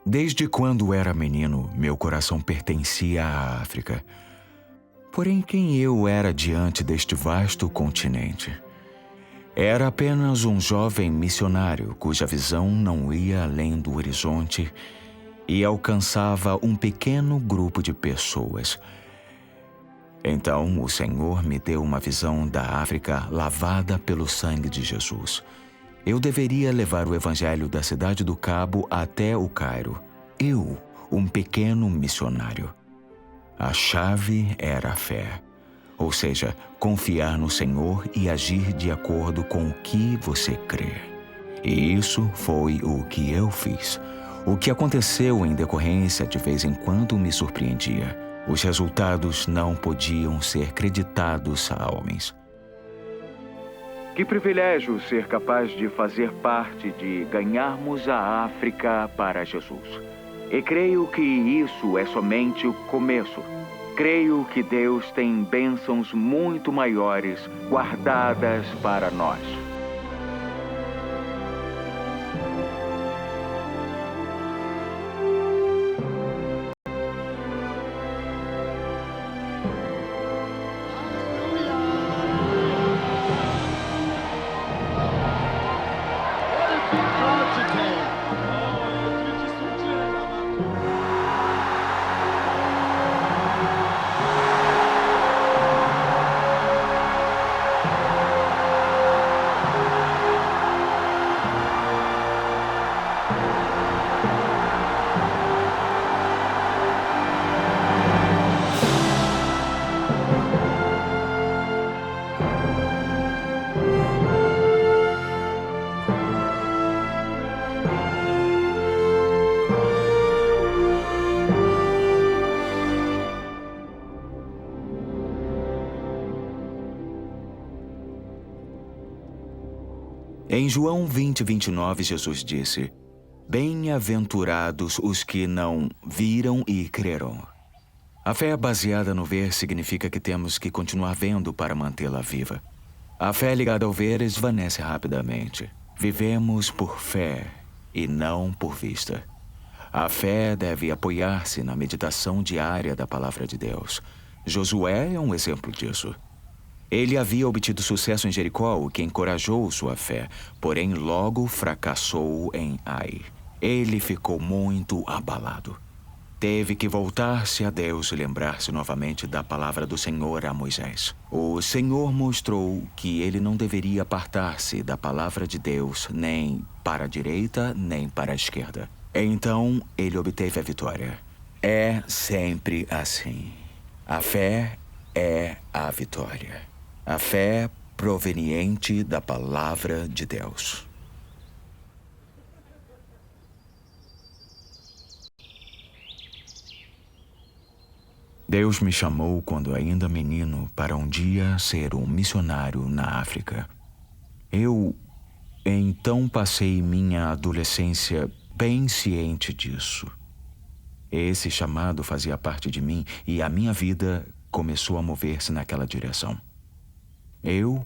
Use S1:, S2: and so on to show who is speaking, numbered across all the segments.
S1: Desde quando era menino, meu coração pertencia à África. Porém, quem eu era diante deste vasto continente? Era apenas um jovem missionário cuja visão não ia além do horizonte e alcançava um pequeno grupo de pessoas. Então, o Senhor me deu uma visão da África lavada pelo sangue de Jesus. Eu deveria levar o evangelho da cidade do Cabo até o Cairo. Eu, um pequeno missionário. A chave era a fé, ou seja, confiar no Senhor e agir de acordo com o que você crê. E isso foi o que eu fiz. O que aconteceu em decorrência de vez em quando me surpreendia. Os resultados não podiam ser creditados a homens.
S2: Que privilégio ser capaz de fazer parte de ganharmos a África para Jesus. E creio que isso é somente o começo. Creio que Deus tem bênçãos muito maiores guardadas para nós.
S1: Em João 20:29, Jesus disse: Bem-aventurados os que não viram e creram. A fé baseada no ver significa que temos que continuar vendo para mantê-la viva. A fé ligada ao ver esvanece rapidamente. Vivemos por fé e não por vista. A fé deve apoiar-se na meditação diária da palavra de Deus. Josué é um exemplo disso. Ele havia obtido sucesso em Jericó, o que encorajou sua fé, porém logo fracassou em Ai. Ele ficou muito abalado. Teve que voltar-se a Deus e lembrar-se novamente da palavra do Senhor a Moisés. O Senhor mostrou que ele não deveria apartar-se da palavra de Deus nem para a direita nem para a esquerda. Então ele obteve a vitória. É sempre assim. A fé é a vitória. A fé proveniente da palavra de Deus. Deus me chamou quando ainda menino para um dia ser um missionário na África. Eu, então, passei minha adolescência bem ciente disso. Esse chamado fazia parte de mim e a minha vida começou a mover-se naquela direção. Eu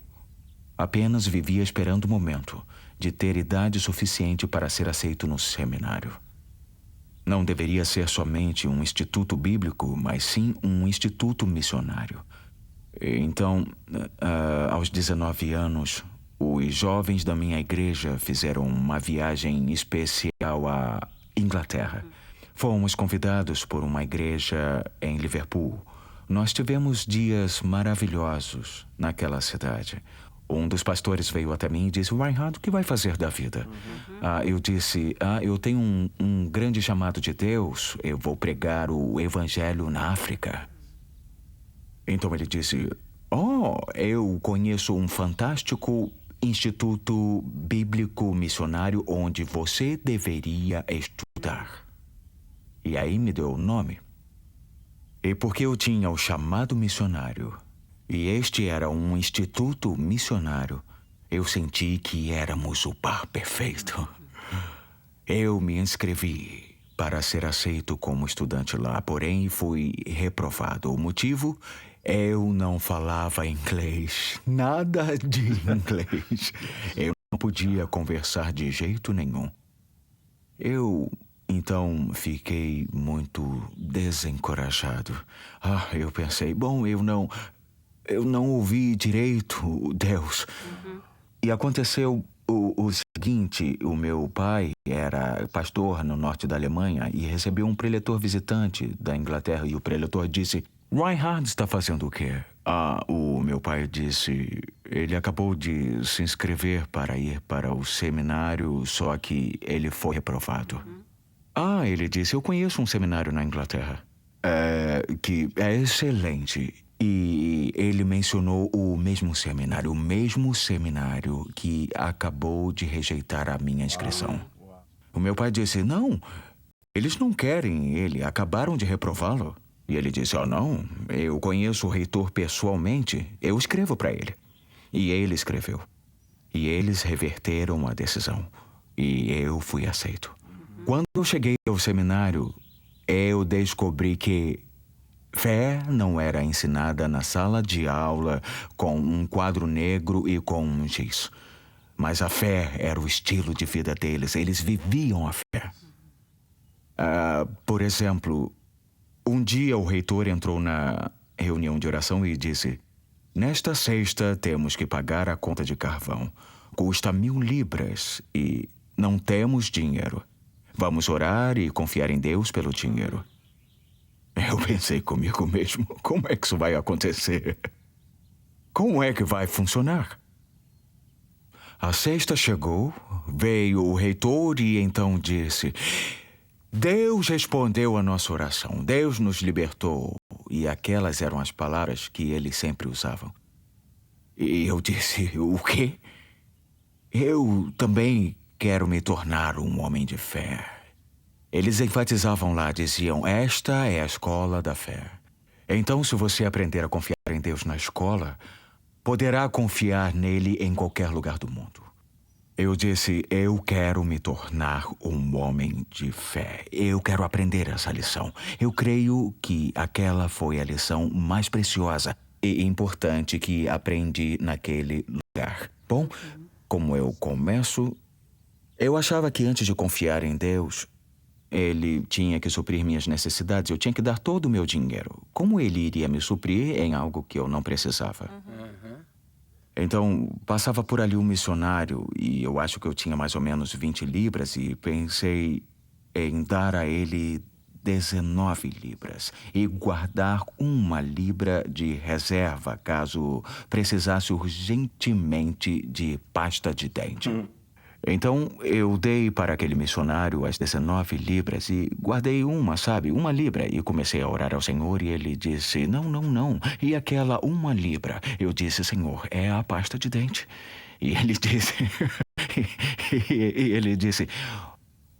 S1: apenas vivia esperando o momento de ter idade suficiente para ser aceito no seminário. Não deveria ser somente um instituto bíblico, mas sim um instituto missionário. Então, aos 19 anos, os jovens da minha igreja fizeram uma viagem especial à Inglaterra. Fomos convidados por uma igreja em Liverpool. Nós tivemos dias maravilhosos naquela cidade. Um dos pastores veio até mim e disse: Reinhard, o que vai fazer da vida? Eu disse: eu tenho um grande chamado de Deus. Eu vou pregar o evangelho na África. Então ele disse: eu conheço um fantástico instituto bíblico missionário onde você deveria estudar. E aí me deu o nome. E porque eu tinha o chamado missionário, e este era um instituto missionário, eu senti que éramos o par perfeito. Eu me inscrevi para ser aceito como estudante lá, porém fui reprovado. O motivo? Eu não falava inglês, nada de inglês. Eu não podia conversar de jeito nenhum. Eu Então fiquei muito desencorajado. Eu pensei, bom, eu não ouvi direito Deus. E aconteceu o seguinte, o meu pai era pastor no norte da Alemanha e recebeu um preletor visitante da Inglaterra e o preletor disse, Reinhard está fazendo o quê? O meu pai disse, ele acabou de se inscrever para ir para o seminário, só que ele foi reprovado. Ele disse, eu conheço um seminário na Inglaterra, que é excelente. E ele mencionou o mesmo seminário que acabou de rejeitar a minha inscrição. O meu pai disse, não, eles não querem ele, acabaram de reprová-lo. E ele disse, não, eu conheço o reitor pessoalmente, eu escrevo para ele. E ele escreveu. E eles reverteram a decisão. E eu fui aceito. Quando eu cheguei ao seminário, eu descobri que fé não era ensinada na sala de aula com um quadro negro e com um giz. Mas a fé era o estilo de vida deles. Eles viviam a fé. Por exemplo, um dia o reitor entrou na reunião de oração e disse, nesta sexta temos que pagar a conta de carvão. Custa 1.000 libras e não temos dinheiro. Vamos orar e confiar em Deus pelo dinheiro. Eu pensei comigo mesmo, como é que isso vai acontecer? Como é que vai funcionar? A sexta chegou, veio o reitor e então disse, Deus respondeu a nossa oração, Deus nos libertou. E aquelas eram as palavras que eles sempre usavam. E eu disse, o quê? Eu também quero me tornar um homem de fé. Eles enfatizavam lá, diziam, esta é a escola da fé. Então, se você aprender a confiar em Deus na escola, poderá confiar nele em qualquer lugar do mundo. Eu disse, eu quero me tornar um homem de fé. Eu quero aprender essa lição. Eu creio que aquela foi a lição mais preciosa e importante que aprendi naquele lugar. Bom, como eu começo, eu achava que antes de confiar em Deus, ele tinha que suprir minhas necessidades. Eu tinha que dar todo o meu dinheiro. Como ele iria me suprir em algo que eu não precisava? Então, passava por ali um missionário e eu acho que eu tinha mais ou menos 20 libras e pensei em dar a ele 19 libras e guardar 1 libra de reserva caso precisasse urgentemente de pasta de dente. Então, eu dei para aquele missionário as 19 libras e guardei 1 libra. E comecei a orar ao Senhor e ele disse, não. E aquela 1 libra? Eu disse, Senhor, é a pasta de dente. E ele disse,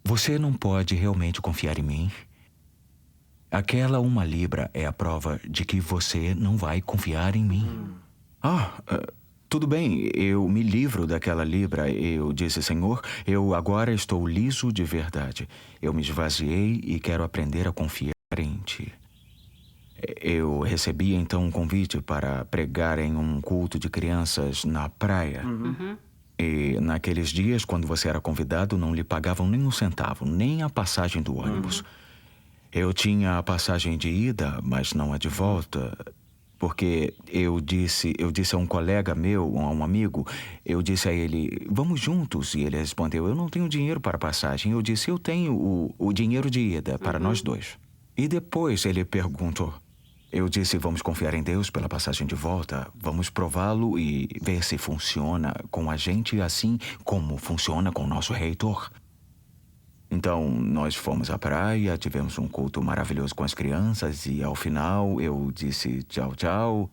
S1: você não pode realmente confiar em mim? Aquela 1 libra é a prova de que você não vai confiar em mim. Tudo bem, eu me livro daquela libra. Eu disse, Senhor, eu agora estou liso de verdade. Eu me esvaziei e quero aprender a confiar em Ti. Eu recebi então um convite para pregar em um culto de crianças na praia. E naqueles dias, quando você era convidado, não lhe pagavam nem um centavo, nem a passagem do ônibus. Eu tinha a passagem de ida, mas não a de volta. Porque eu disse a um colega meu, a um amigo, eu disse a ele, vamos juntos. E ele respondeu, eu não tenho dinheiro para passagem. Eu disse, eu tenho o dinheiro de ida para nós dois. E depois ele perguntou, eu disse, vamos confiar em Deus pela passagem de volta. Vamos prová-lo e ver se funciona com a gente assim como funciona com o nosso reitor. Então, nós fomos à praia, tivemos um culto maravilhoso com as crianças e, ao final, eu disse tchau, tchau.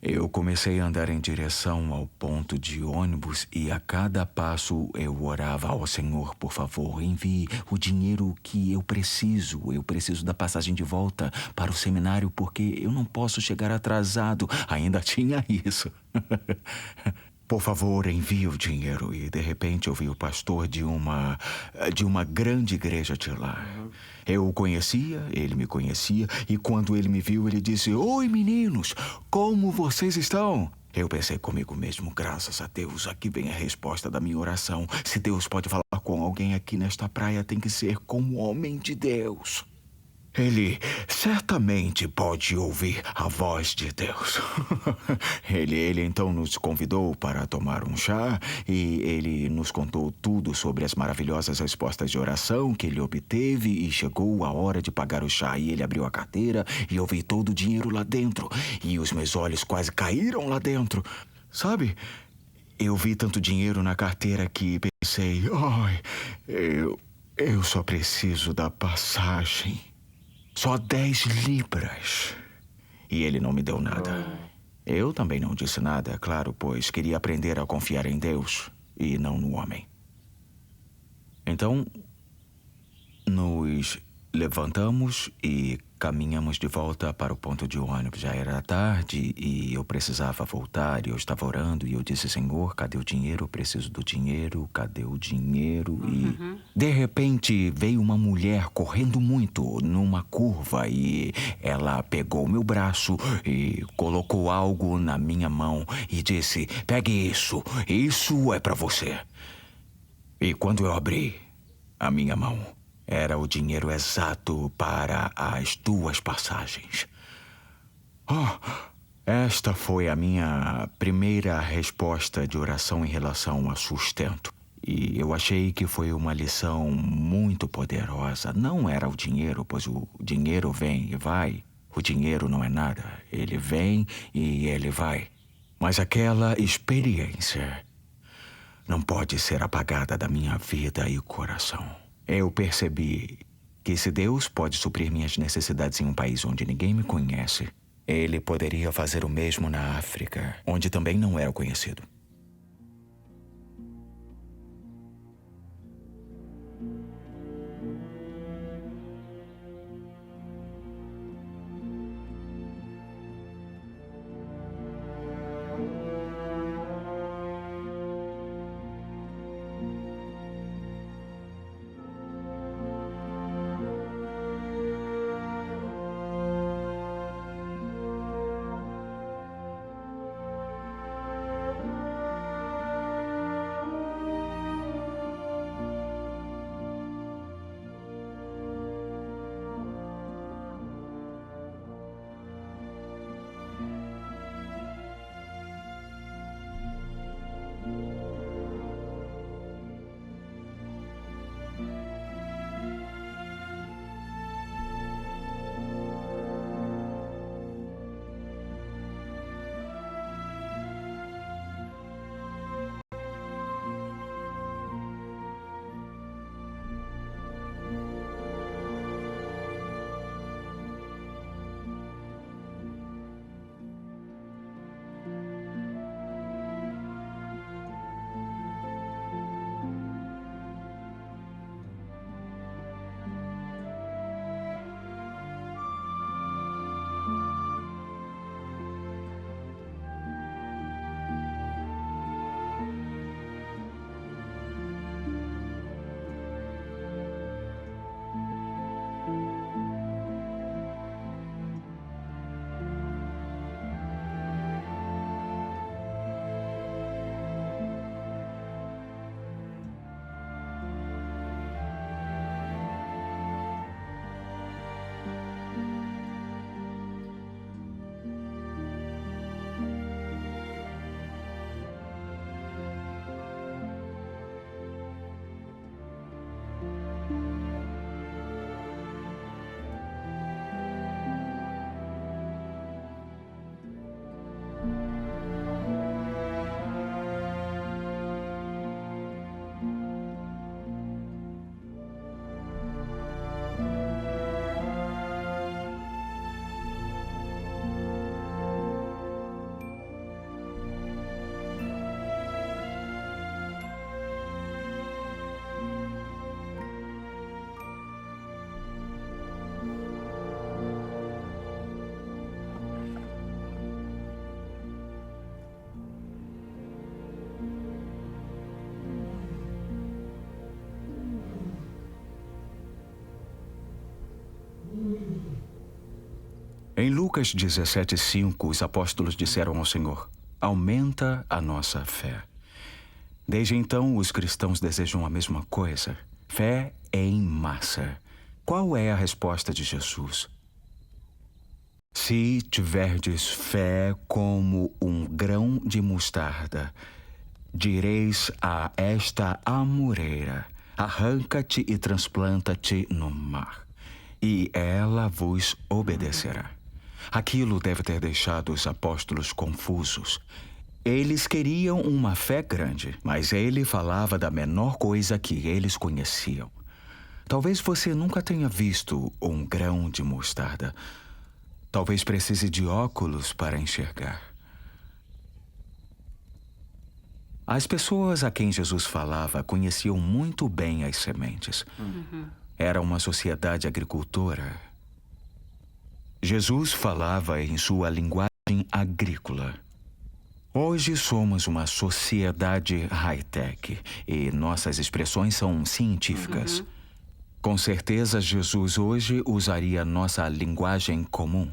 S1: Eu comecei a andar em direção ao ponto de ônibus e, a cada passo, eu orava ao Senhor, por favor, envie o dinheiro que eu preciso. Eu preciso da passagem de volta para o seminário porque eu não posso chegar atrasado. Ainda tinha isso. Por favor, envie o dinheiro. E, de repente, eu vi o pastor de uma grande igreja de lá. Eu o conhecia, ele me conhecia. E quando ele me viu, ele disse, oi, meninos, como vocês estão? Eu pensei comigo mesmo, graças a Deus, aqui vem a resposta da minha oração. Se Deus pode falar com alguém aqui nesta praia, tem que ser com o homem de Deus. Ele certamente pode ouvir a voz de Deus. Ele então nos convidou para tomar um chá e ele nos contou tudo sobre as maravilhosas respostas de oração que ele obteve e chegou a hora de pagar o chá e ele abriu a carteira e eu vi todo o dinheiro lá dentro e os meus olhos quase caíram lá dentro. Sabe, eu vi tanto dinheiro na carteira que pensei, ai, eu só preciso da passagem. Só 10 libras. E ele não me deu nada. Eu também não disse nada, claro, pois queria aprender a confiar em Deus e não no homem. Então, nos levantamos e caminhamos de volta para o ponto de ônibus. Já era tarde e eu precisava voltar e eu estava orando e eu disse, Senhor, cadê o dinheiro? Eu preciso do dinheiro, cadê o dinheiro? E de repente veio uma mulher correndo muito numa curva e ela pegou meu braço e colocou algo na minha mão e disse, pegue isso é para você. E quando eu abri a minha mão, era o dinheiro exato para as 2 passagens. Esta foi a minha primeira resposta de oração em relação a sustento. E eu achei que foi uma lição muito poderosa. Não era o dinheiro, pois o dinheiro vem e vai. O dinheiro não é nada. Ele vem e ele vai. Mas aquela experiência não pode ser apagada da minha vida e coração. Eu percebi que se Deus pode suprir minhas necessidades em um país onde ninguém me conhece, Ele poderia fazer o mesmo na África, onde também não era conhecido. Em Lucas 17:5, os apóstolos disseram ao Senhor, aumenta a nossa fé. Desde então, os cristãos desejam a mesma coisa: fé em massa. Qual é a resposta de Jesus? Se tiverdes fé como um grão de mostarda, direis a esta amoreira: arranca-te e transplanta-te no mar, e ela vos obedecerá. Aquilo deve ter deixado os apóstolos confusos. Eles queriam uma fé grande, mas ele falava da menor coisa que eles conheciam. Talvez você nunca tenha visto um grão de mostarda. Talvez precise de óculos para enxergar. As pessoas a quem Jesus falava conheciam muito bem as sementes. Era uma sociedade agricultora. Jesus falava em sua linguagem agrícola. Hoje somos uma sociedade high-tech e nossas expressões são científicas. Com certeza, Jesus hoje usaria nossa linguagem comum.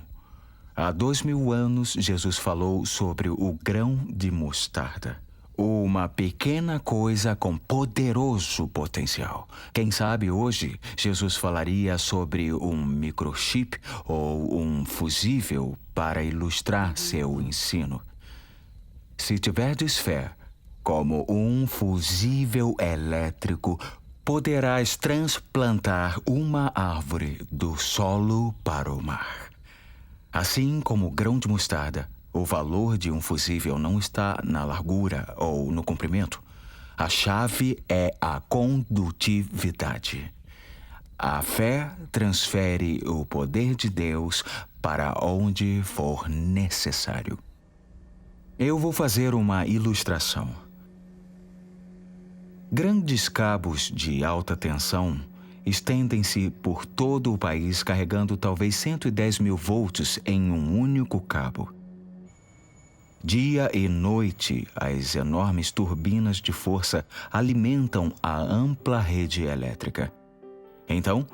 S1: Há 2000 anos, Jesus falou sobre o grão de mostarda. Uma pequena coisa com poderoso potencial. Quem sabe hoje, Jesus falaria sobre um microchip ou um fusível para ilustrar seu ensino. Se tiverdes fé, como um fusível elétrico, poderás transplantar uma árvore do solo para o mar. Assim como o grão de mostarda, o valor de um fusível não está na largura ou no comprimento. A chave é a condutividade. A fé transfere o poder de Deus para onde for necessário. Eu vou fazer uma ilustração. Grandes cabos de alta tensão estendem-se por todo o país, carregando talvez 110 mil volts em um único cabo. Dia e noite, as enormes turbinas de força alimentam a ampla rede elétrica. Então,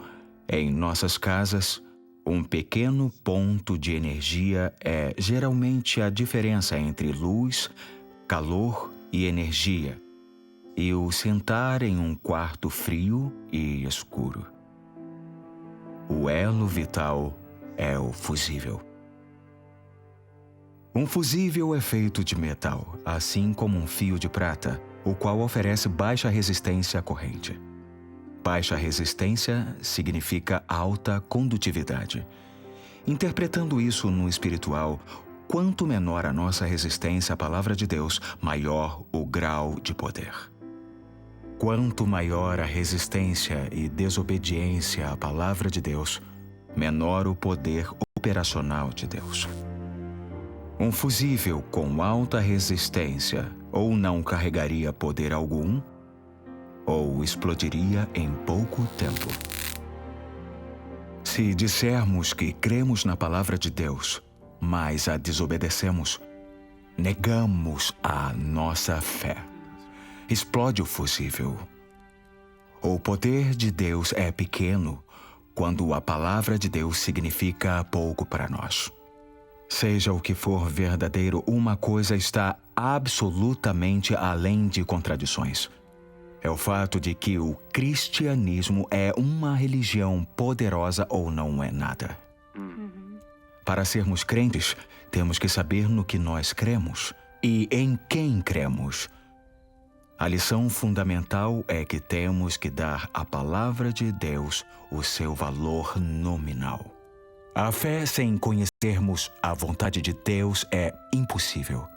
S1: em nossas casas, um pequeno ponto de energia é geralmente a diferença entre luz, calor e energia, e o sentar em um quarto frio e escuro. O elo vital é o fusível. Um fusível é feito de metal, assim como um fio de prata, o qual oferece baixa resistência à corrente. Baixa resistência significa alta condutividade. Interpretando isso no espiritual, quanto menor a nossa resistência à palavra de Deus, maior o grau de poder. Quanto maior a resistência e desobediência à palavra de Deus, menor o poder operacional de Deus. Um fusível com alta resistência ou não carregaria poder algum, ou explodiria em pouco tempo. Se dissermos que cremos na palavra de Deus, mas a desobedecemos, negamos a nossa fé. Explode o fusível. O poder de Deus é pequeno quando a palavra de Deus significa pouco para nós. Seja o que for verdadeiro, uma coisa está absolutamente além de contradições. É o fato de que o cristianismo é uma religião poderosa ou não é nada. Para sermos crentes, temos que saber no que nós cremos e em quem cremos. A lição fundamental é que temos que dar à palavra de Deus o seu valor nominal. A fé sem conhecermos a vontade de Deus é impossível.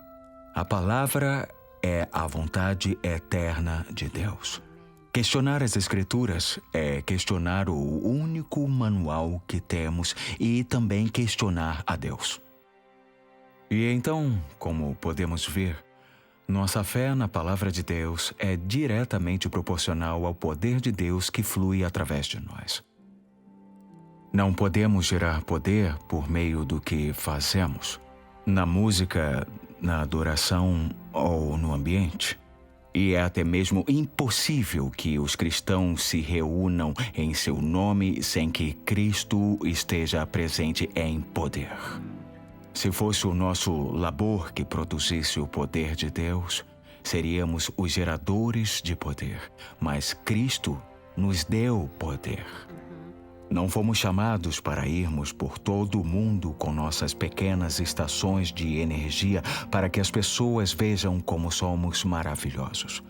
S1: A palavra é a vontade eterna de Deus. Questionar as Escrituras é questionar o único manual que temos e também questionar a Deus. E então, como podemos ver, nossa fé na palavra de Deus é diretamente proporcional ao poder de Deus que flui através de nós. Não podemos gerar poder por meio do que fazemos, na música, na adoração ou no ambiente. E é até mesmo impossível que os cristãos se reúnam em seu nome sem que Cristo esteja presente em poder. Se fosse o nosso labor que produzisse o poder de Deus, seríamos os geradores de poder. Mas Cristo nos deu poder. Não fomos chamados para irmos por todo o mundo com nossas pequenas estações de energia para que as pessoas vejam como somos maravilhosos.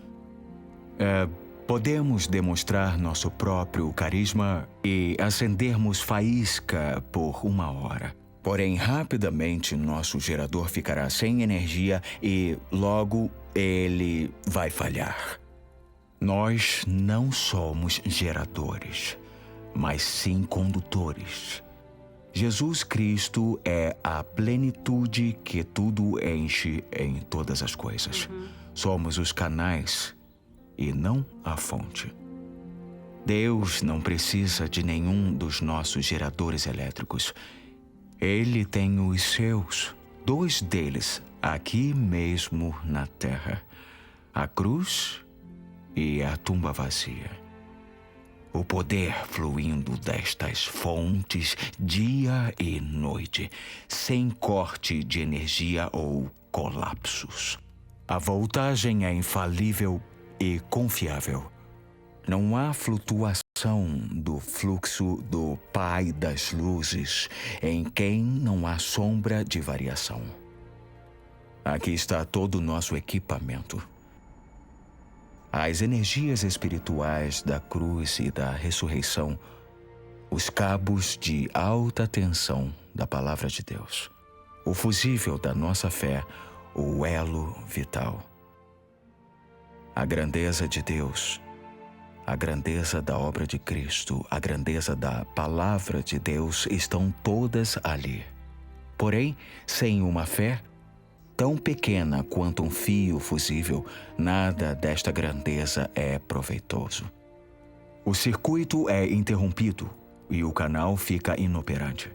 S1: Podemos demonstrar nosso próprio carisma e acendermos faísca por 1 hora. Porém, rapidamente nosso gerador ficará sem energia e logo ele vai falhar. Nós não somos geradores, mas sim condutores. Jesus Cristo é a plenitude que tudo enche em todas as coisas. Somos os canais e não a fonte. Deus não precisa de nenhum dos nossos geradores elétricos. Ele tem os seus, 2 deles, aqui mesmo na terra: a cruz e a tumba vazia. O poder fluindo destas fontes dia e noite, sem corte de energia ou colapsos. A voltagem é infalível e confiável. Não há flutuação do fluxo do Pai das Luzes, em quem não há sombra de variação. Aqui está todo o nosso equipamento. As energias espirituais da cruz e da ressurreição, os cabos de alta tensão da palavra de Deus, o fusível da nossa fé, o elo vital. A grandeza de Deus, a grandeza da obra de Cristo, a grandeza da palavra de Deus estão todas ali. Porém, sem uma fé tão pequena quanto um fio fusível, nada desta grandeza é proveitoso. O circuito é interrompido e o canal fica inoperante.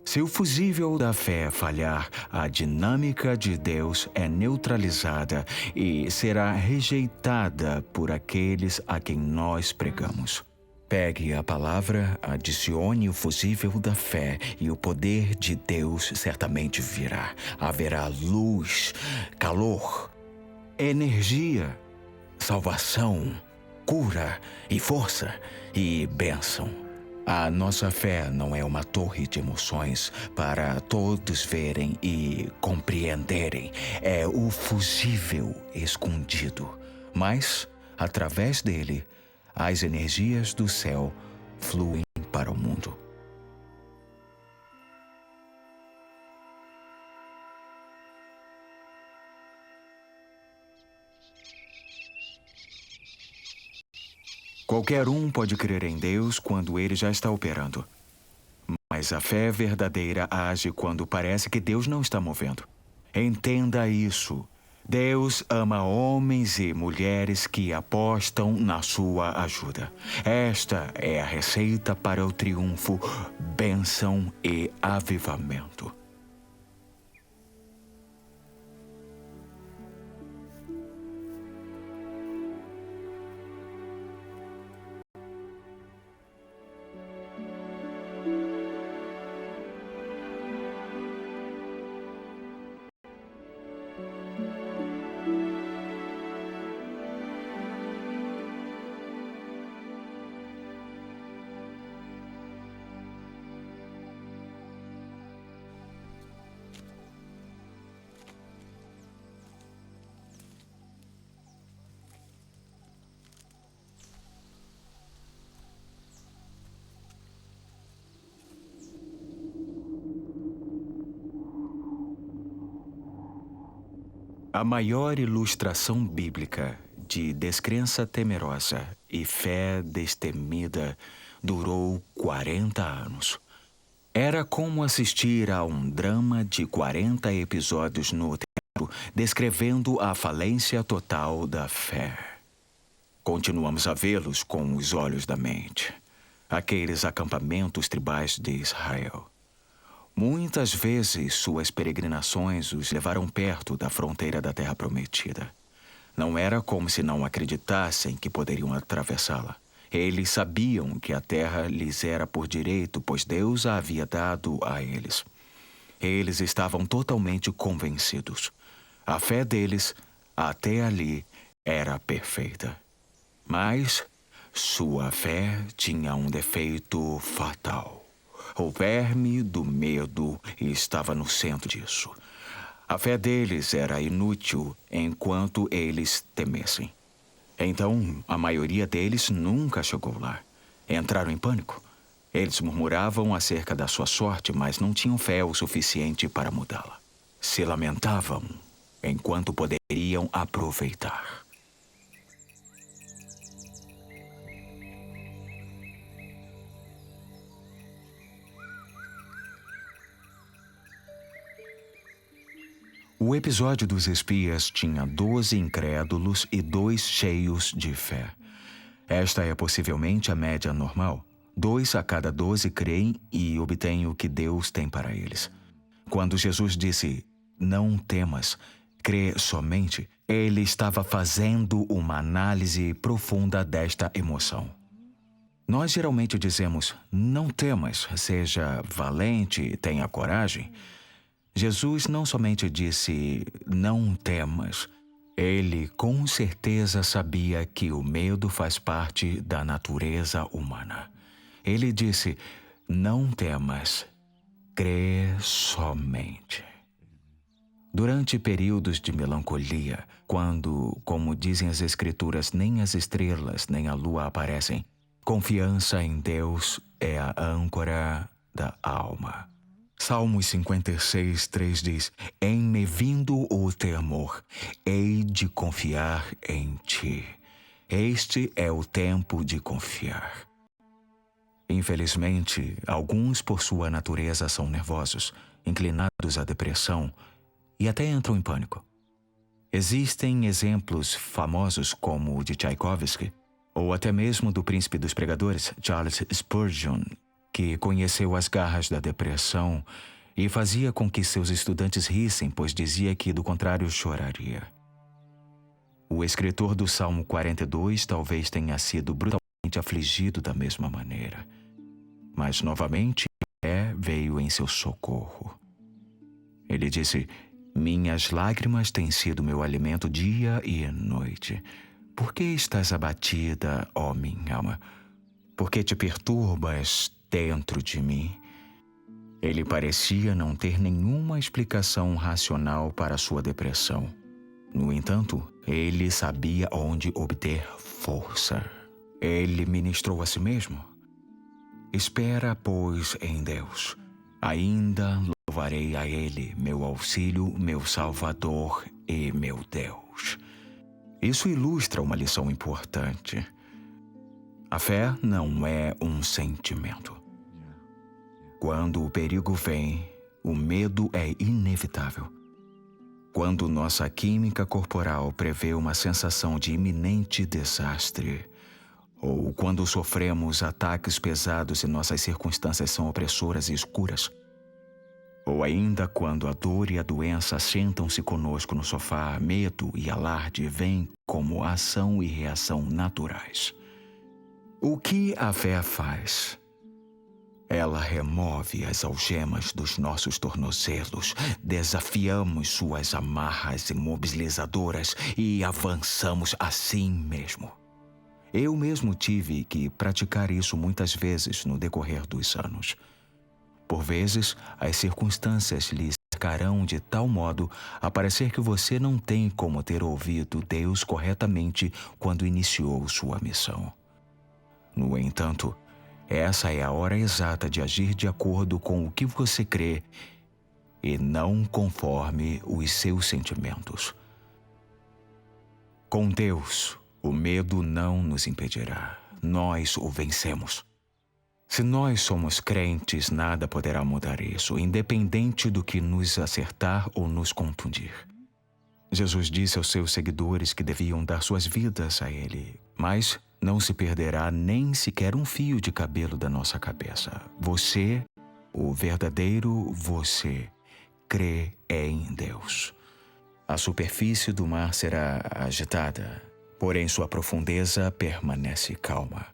S1: Se o fusível da fé falhar, a dinâmica de Deus é neutralizada e será rejeitada por aqueles a quem nós pregamos. Pegue a palavra, adicione o fusível da fé e o poder de Deus certamente virá. Haverá luz, calor, energia, salvação, cura e força e bênção. A nossa fé não é uma torre de emoções para todos verem e compreenderem. É o fusível escondido, mas, através dele, as energias do céu fluem para o mundo. Qualquer um pode crer em Deus quando ele já está operando. Mas a fé verdadeira age quando parece que Deus não está movendo. Entenda isso. Deus ama homens e mulheres que apostam na sua ajuda. Esta é a receita para o triunfo, bênção e avivamento. A maior ilustração bíblica de descrença temerosa e fé destemida durou 40 anos. Era como assistir a um drama de 40 episódios no teatro, descrevendo a falência total da fé. Continuamos a vê-los com os olhos da mente. Aqueles acampamentos tribais de Israel. Muitas vezes suas peregrinações os levaram perto da fronteira da Terra Prometida. Não era como se não acreditassem que poderiam atravessá-la. Eles sabiam que a terra lhes era por direito, pois Deus a havia dado a eles. Eles estavam totalmente convencidos. A fé deles, até ali, era perfeita. Mas sua fé tinha um defeito fatal. O verme do medo estava no centro disso. A fé deles era inútil enquanto eles temessem. Então, a maioria deles nunca chegou lá. Entraram em pânico. Eles murmuravam acerca da sua sorte, mas não tinham fé o suficiente para mudá-la. Se lamentavam enquanto poderiam aproveitar. O episódio dos espias tinha 12 incrédulos e 2 cheios de fé. Esta é possivelmente a média normal. 2 a cada 12 creem e obtêm o que Deus tem para eles. Quando Jesus disse, não temas, crê somente, ele estava fazendo uma análise profunda desta emoção. Nós geralmente dizemos, não temas, seja valente, tenha coragem. Jesus não somente disse, não temas. Ele com certeza sabia que o medo faz parte da natureza humana. Ele disse, não temas, crê somente. Durante períodos de melancolia, quando, como dizem as Escrituras, nem as estrelas nem a lua aparecem, confiança em Deus é a âncora da alma. Salmos 56, 3 diz, em me vindo o temor, hei de confiar em ti. Este é o tempo de confiar. Infelizmente, alguns por sua natureza são nervosos, inclinados à depressão e até entram em pânico. Existem exemplos famosos como o de Tchaikovsky, ou até mesmo do príncipe dos pregadores, Charles Spurgeon, que conheceu as garras da depressão e fazia com que seus estudantes rissem, pois dizia que, do contrário, choraria. O escritor do Salmo 42 talvez tenha sido brutalmente afligido da mesma maneira. Mas, novamente, veio em seu socorro. Ele disse, minhas lágrimas têm sido meu alimento dia e noite. Por que estás abatida, ó minha alma? Por que te perturbas dentro de mim? Ele parecia não ter nenhuma explicação racional para sua depressão. No entanto, ele sabia onde obter força. Ele ministrou a si mesmo. Espera, pois, em Deus. Ainda louvarei a Ele, meu auxílio, meu Salvador e meu Deus. Isso ilustra uma lição importante. A fé não é um sentimento. Quando o perigo vem, o medo é inevitável. Quando nossa química corporal prevê uma sensação de iminente desastre, ou quando sofremos ataques pesados e nossas circunstâncias são opressoras e escuras, ou ainda quando a dor e a doença sentam-se conosco no sofá, medo e alarde vêm como ação e reação naturais. O que a fé faz? Ela remove as algemas dos nossos tornozelos, desafiamos suas amarras imobilizadoras e avançamos assim mesmo. Eu mesmo tive que praticar isso muitas vezes no decorrer dos anos. Por vezes, as circunstâncias lhe cercarão de tal modo a parecer que você não tem como ter ouvido Deus corretamente quando iniciou sua missão. No entanto, essa é a hora exata de agir de acordo com o que você crê e não conforme os seus sentimentos. Com Deus, o medo não nos impedirá. Nós o vencemos. Se nós somos crentes, nada poderá mudar isso, independente do que nos acertar ou nos contundir. Jesus disse aos seus seguidores que deviam dar suas vidas a Ele, mas não se perderá nem sequer um fio de cabelo da nossa cabeça. Você, o verdadeiro você, crê em Deus. A superfície do mar será agitada, porém sua profundeza permanece calma.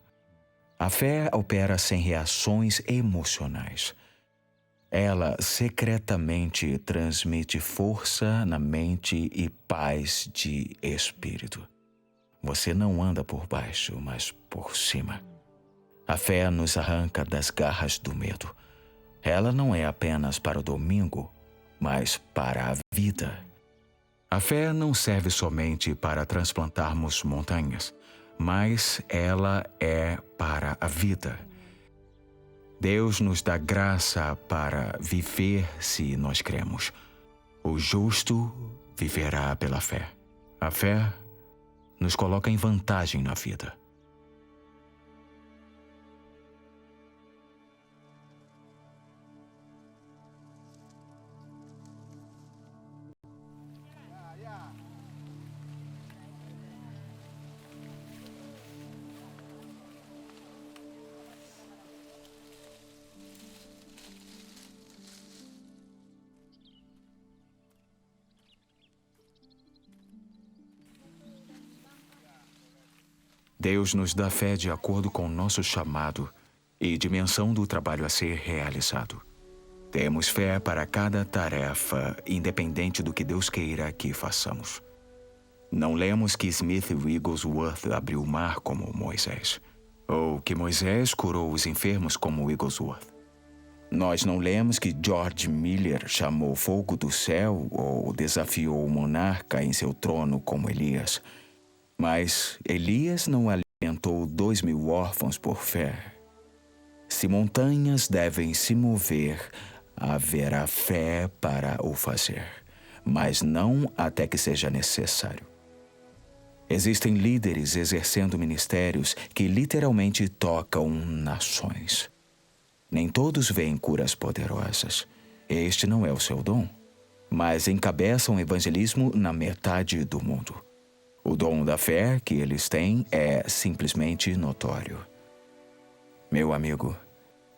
S1: A fé opera sem reações emocionais. Ela secretamente transmite força na mente e paz de espírito. Você não anda por baixo, mas por cima. A fé nos arranca das garras do medo. Ela não é apenas para o domingo, mas para a vida. A fé não serve somente para transplantarmos montanhas, mas ela é para a vida. Deus nos dá graça para viver se nós cremos. O justo viverá pela fé. A fé nos coloca em vantagem na vida. Deus nos dá fé de acordo com o nosso chamado e dimensão do trabalho a ser realizado. Temos fé para cada tarefa, independente do que Deus queira que façamos. Não lemos que Smith Wigglesworth abriu o mar como Moisés, ou que Moisés curou os enfermos como Wigglesworth. Nós não lemos que George Miller chamou fogo do céu ou desafiou o monarca em seu trono como Elias. Mas Elias não alimentou 2.000 órfãos por fé. Se montanhas devem se mover, haverá fé para o fazer, mas não até que seja necessário. Existem líderes exercendo ministérios que literalmente tocam nações. Nem todos veem curas poderosas. Este não é o seu dom, mas encabeçam o evangelismo na metade do mundo. O dom da fé que eles têm é simplesmente notório. Meu amigo,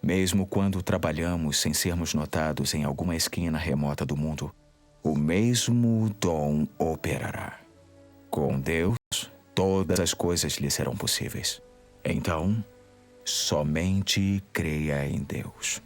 S1: mesmo quando trabalhamos sem sermos notados em alguma esquina remota do mundo, o mesmo dom operará. Com Deus, todas as coisas lhe serão possíveis. Então, somente creia em Deus.